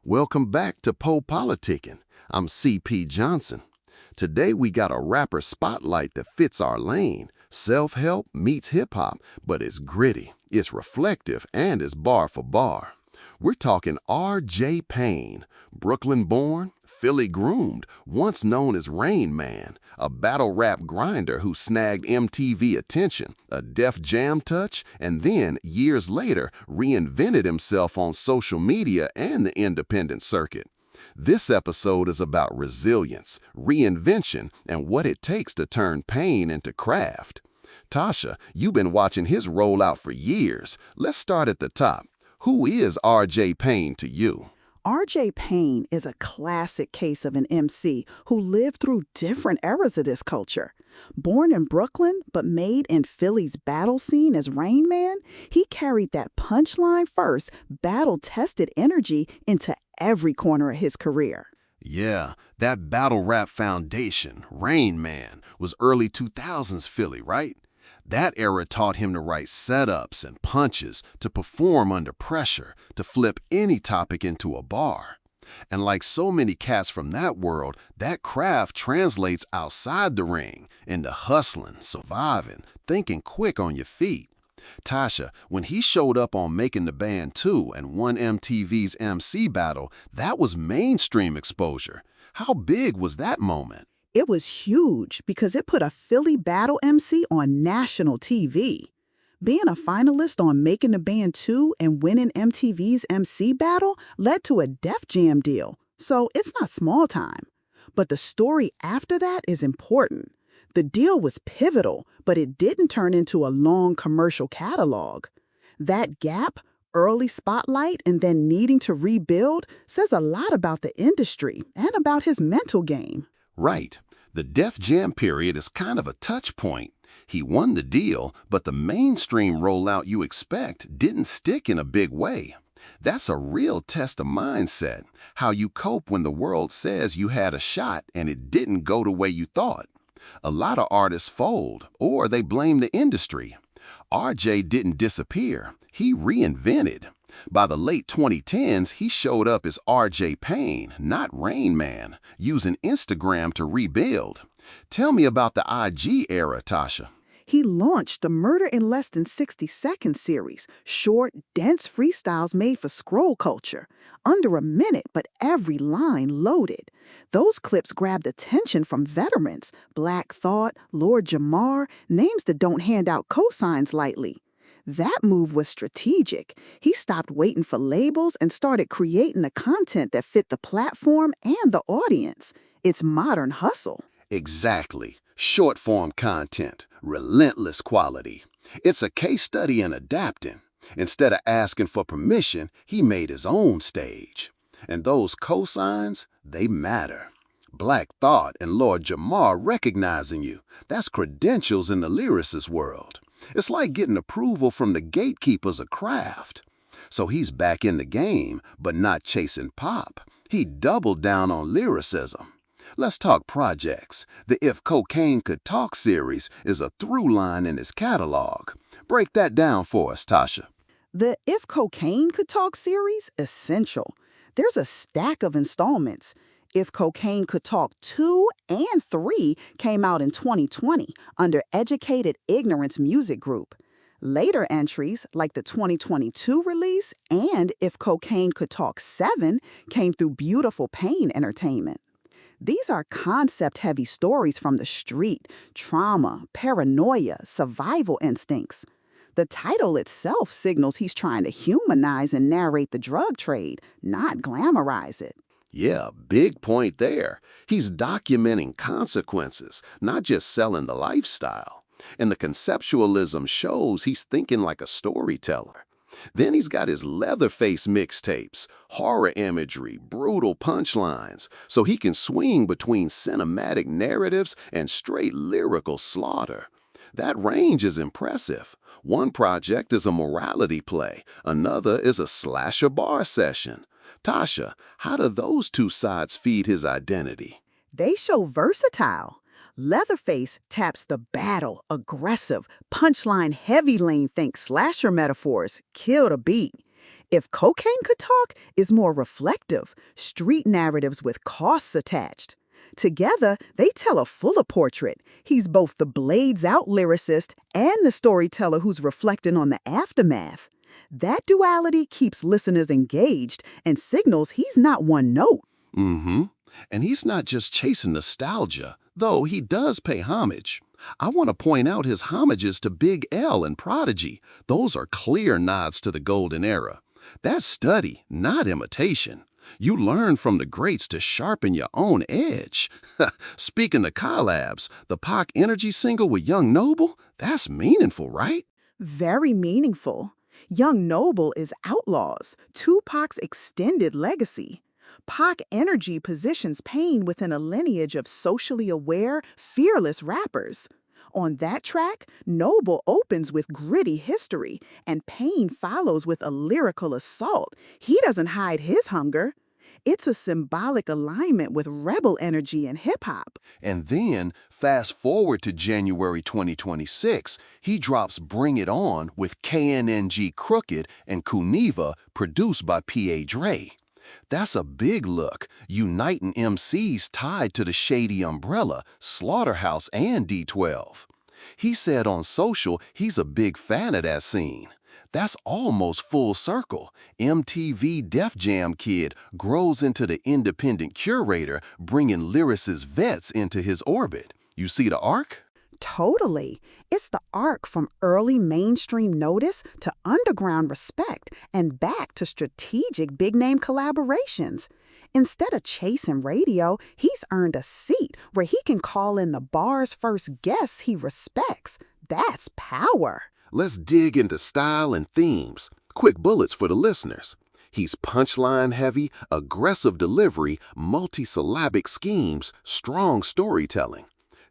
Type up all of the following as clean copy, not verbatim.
Welcome back to PoPolitickin. I'm CP Johnson. Today we got a rapper spotlight that fits our lane. Self-help meets hip-hop, but it's gritty, it's reflective, and it's bar for bar. We're talking RJ Payne, Brooklyn-born, Philly-groomed, once known as Rain Man, a battle rap grinder who snagged MTV attention, a Def Jam touch, and then, years later, reinvented himself on social media and the independent circuit. This episode is about resilience, reinvention, and what it takes to turn pain into craft. Tasha, you've been watching his rollout for years. Let's start at the top. Who is RJ Payne to you? RJ Payne is a classic case of an MC who lived through different eras of this culture. Born in Brooklyn, but made in Philly's battle scene as Rain Man, he carried that punchline first, battle-tested energy into every corner of his career. Yeah, that battle rap foundation, Rain Man, was early 2000s Philly, right? That era taught him to write setups and punches, to perform under pressure, to flip any topic into a bar. And like so many cats from that world, that craft translates outside the ring into hustling, surviving, thinking quick on your feet. Tasha, when he showed up on Making the Band 2 and won MTV's MC battle, that was mainstream exposure. How big was that moment? It was huge because it put a Philly battle MC on national TV. Being a finalist on Making the Band 2 and winning MTV's MC battle led to a Def Jam deal, so it's not small time. But the story after that is important. The deal was pivotal, but it didn't turn into a long commercial catalog. That gap, early spotlight, and then needing to rebuild says a lot about the industry and about his mental game. Right. The Def Jam period is kind of a touch point. He won the deal, but the mainstream rollout you expect didn't stick in a big way. That's a real test of mindset, how you cope when the world says you had a shot and it didn't go the way you thought. A lot of artists fold, or they blame the industry. RJ didn't disappear, he reinvented. By the late 2010s, he showed up as RJ Payne, not Rain Man, using Instagram to rebuild. Tell me about the IG era, Tasha. He launched the Murder in Less Than 60 Seconds series, short, dense freestyles made for scroll culture. Under a minute, but every line loaded. Those clips grabbed attention from veterans, Black Thought, Lord Jamar, names that don't hand out cosigns lightly. That move was strategic. He stopped waiting for labels and started creating the content that fit the platform and the audience. It's modern hustle. Exactly. Short-form content, relentless quality. It's a case study in adapting. Instead of asking for permission, he made his own stage. And those cosigns, they matter. Black Thought and Lord Jamar recognizing you. That's credentials in the lyricist world. It's like getting approval from the gatekeepers of craft. So he's back in the game, but not chasing pop. He doubled down on lyricism. Let's talk projects. The If Cocaine Could Talk series is a through line in his catalog. Break that down for us, Tasha. The If Cocaine Could Talk series, essential. There's a stack of installments. If Cocaine Could Talk 2 and 3 came out in 2020 under Educated Ignorance Music Group. Later entries, like the 2022 release and If Cocaine Could Talk 7, came through Beautiful Pain Entertainment. These are concept-heavy stories from the street, trauma, paranoia, survival instincts. The title itself signals he's trying to humanize and narrate the drug trade, not glamorize it. Yeah, big point there. He's documenting consequences, not just selling the lifestyle. And the conceptualism shows he's thinking like a storyteller. Then he's got his Leatherface mixtapes, horror imagery, brutal punchlines, so he can swing between cinematic narratives and straight lyrical slaughter. That range is impressive. One project is a morality play, another is a slasher bar session. Tasha, how do those two sides feed his identity? They show versatile. Leatherface taps the battle, aggressive, punchline heavy lane think slasher metaphors, kill the beat. If Cocaine Could Talk is more reflective, street narratives with costs attached. Together, they tell a fuller portrait. He's both the blades out lyricist and the storyteller who's reflecting on the aftermath. That duality keeps listeners engaged and signals he's not one note. Mm-hmm. And he's not just chasing nostalgia, though he does pay homage. I want to point out his homages to Big L and Prodigy. Those are clear nods to the golden era. That's study, not imitation. You learn from the greats to sharpen your own edge. Speaking of collabs, the Pac Energy single with Young Noble, that's meaningful, right? Very meaningful. Young Noble is Outlaws, Tupac's extended legacy. Pac Energy positions Payne within a lineage of socially aware, fearless rappers. On that track, Noble opens with gritty history, and Payne follows with a lyrical assault. He doesn't hide his hunger. It's a symbolic alignment with rebel energy in hip-hop. And then, fast forward to January 2026, he drops Bring It On with KNNG Crooked and Kuniva, produced by P.A. Dre. That's a big look, uniting MCs tied to the Shady Umbrella, Slaughterhouse, and D12. He said on social he's a big fan of that scene. That's almost full circle. MTV Def Jam kid grows into the independent curator, bringing lyricist vets into his orbit. You see the arc? Totally. It's the arc from early mainstream notice to underground respect and back to strategic big-name collaborations. Instead of chasing radio, he's earned a seat where he can call in the bar's first guests he respects. That's power. Let's dig into style and themes. Quick bullets for the listeners. He's punchline heavy, aggressive delivery, multisyllabic schemes, strong storytelling.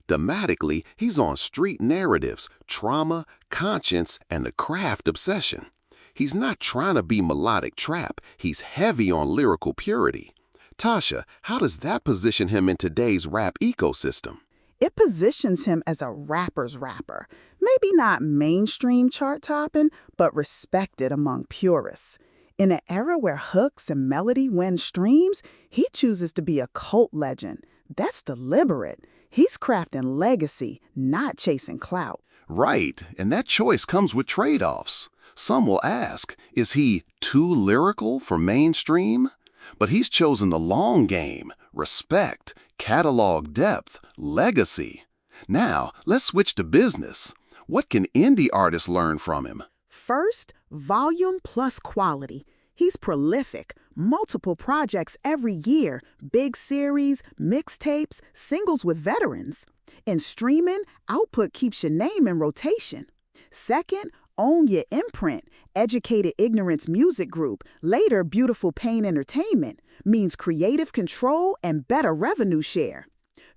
Thematically, he's on street narratives, trauma, conscience, and the craft obsession. He's not trying to be melodic trap, he's heavy on lyrical purity. Tasha, how does that position him in today's rap ecosystem? It positions him as a rapper's rapper. Maybe not mainstream chart-topping, but respected among purists. In an era where hooks and melody win streams, he chooses to be a cult legend. That's deliberate. He's crafting legacy, not chasing clout. Right, and that choice comes with trade-offs. Some will ask, is he too lyrical for mainstream? But he's chosen the long game, respect, catalog depth, legacy. Now, let's switch to business. What can indie artists learn from him? First, volume plus quality. He's prolific, multiple projects every year, big series, mixtapes, singles with veterans. In streaming, output keeps your name in rotation. Second, own your imprint. Educated Ignorance Music Group, later Beautiful Pain Entertainment, means creative control and better revenue share.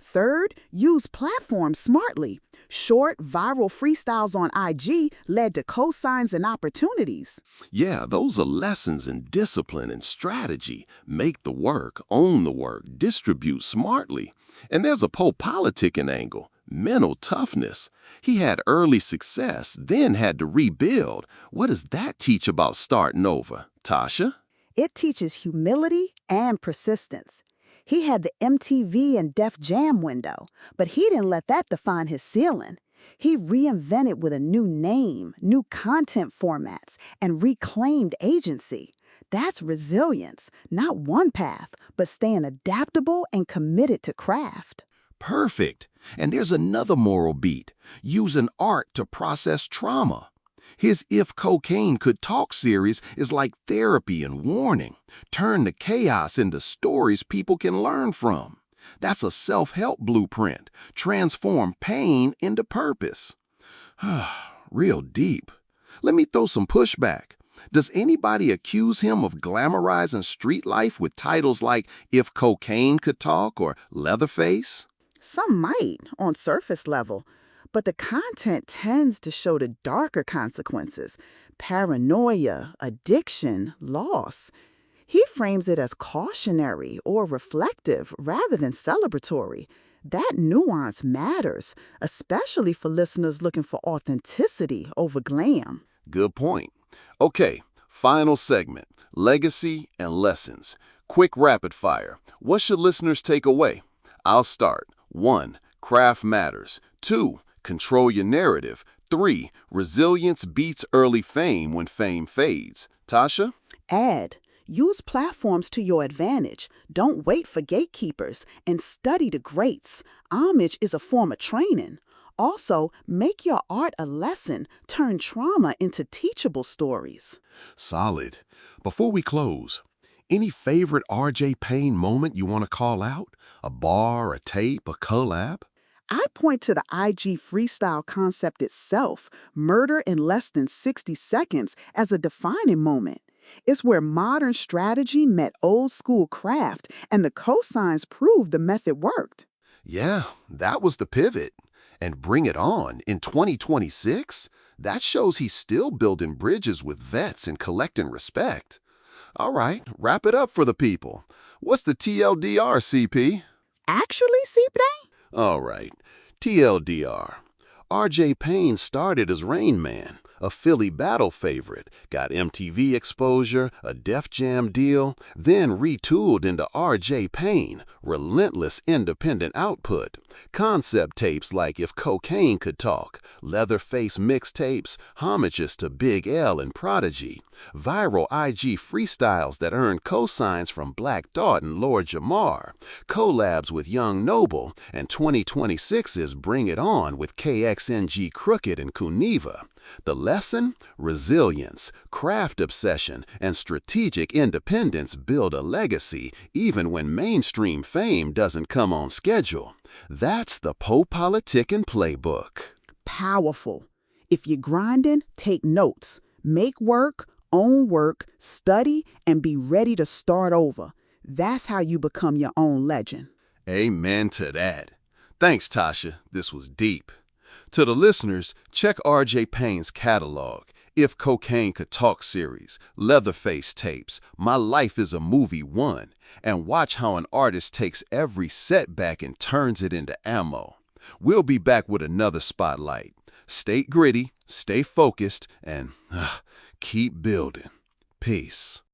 Third, use platforms smartly. Short, viral freestyles on IG led to cosigns and opportunities. Yeah, those are lessons in discipline and strategy. Make the work, own the work, distribute smartly. And there's a PoPolitickin angle, mental toughness. He had early success, then had to rebuild. What does that teach about starting over, Tasha? It teaches humility and persistence. He had the MTV and Def Jam window, but he didn't let that define his ceiling. He reinvented with a new name, new content formats, and reclaimed agency. That's resilience, not one path, but staying adaptable and committed to craft. Perfect. And there's another moral beat, using art to process trauma. His If Cocaine Could Talk series is like therapy and warning. Turn the chaos into stories people can learn from. That's a self-help blueprint. Transform pain into purpose. Real deep. Let me throw some pushback. Does anybody accuse him of glamorizing street life with titles like If Cocaine Could Talk or Leatherface? Some might, on surface level, but the content tends to show the darker consequences: paranoia, addiction, loss. He frames it as cautionary or reflective rather than celebratory. That nuance matters, especially for listeners looking for authenticity over glam. Good point. Okay, Final segment, legacy and lessons. Quick rapid fire. What should listeners take away? I'll start. 1. Craft matters. 2. Control your narrative. 3. Resilience beats early fame when fame fades. Tasha? Add. Use platforms to your advantage. Don't wait for gatekeepers and study the greats. Homage is a form of training. Also, make your art a lesson. Turn trauma into teachable stories. Solid. Before we close, any favorite RJ Payne moment you want to call out? A bar, a tape, a collab? I point to the IG freestyle concept itself, murder in less than 60 seconds, as a defining moment. It's where modern strategy met old school craft, and the cosigns proved the method worked. Yeah, that was the pivot. And Bring It On in 2026? That shows he's still building bridges with vets and collecting respect. All right, wrap it up for the people. What's the TLDR, CP? Actually, CP? All right, TLDR. RJ Payne started as Rain Man, a Philly battle favorite, got MTV exposure, a Def Jam deal, then retooled into RJ Payne, relentless independent output. Concept tapes like If Cocaine Could Talk, Leatherface mixtapes, homages to Big L and Prodigy, viral IG freestyles that earned cosigns from Black Thought and Lord Jamar, collabs with Young Noble, and 2026's Bring It On with KXNG Crooked and Kuniva. The lesson? Resilience, craft obsession, and strategic independence build a legacy even when mainstream fame doesn't come on schedule. That's the PoPolitickin playbook. Powerful. If you're grinding, take notes. Make work, own work, study, and be ready to start over. That's how you become your own legend. Amen to that. Thanks, Tasha. This was deep. To the listeners, check RJ Payne's catalog, If Cocaine Could Talk series, Leatherface tapes, My Life is a Movie 1, and watch how an artist takes every setback and turns it into ammo. We'll be back with another spotlight. Stay gritty, stay focused, and keep building. Peace.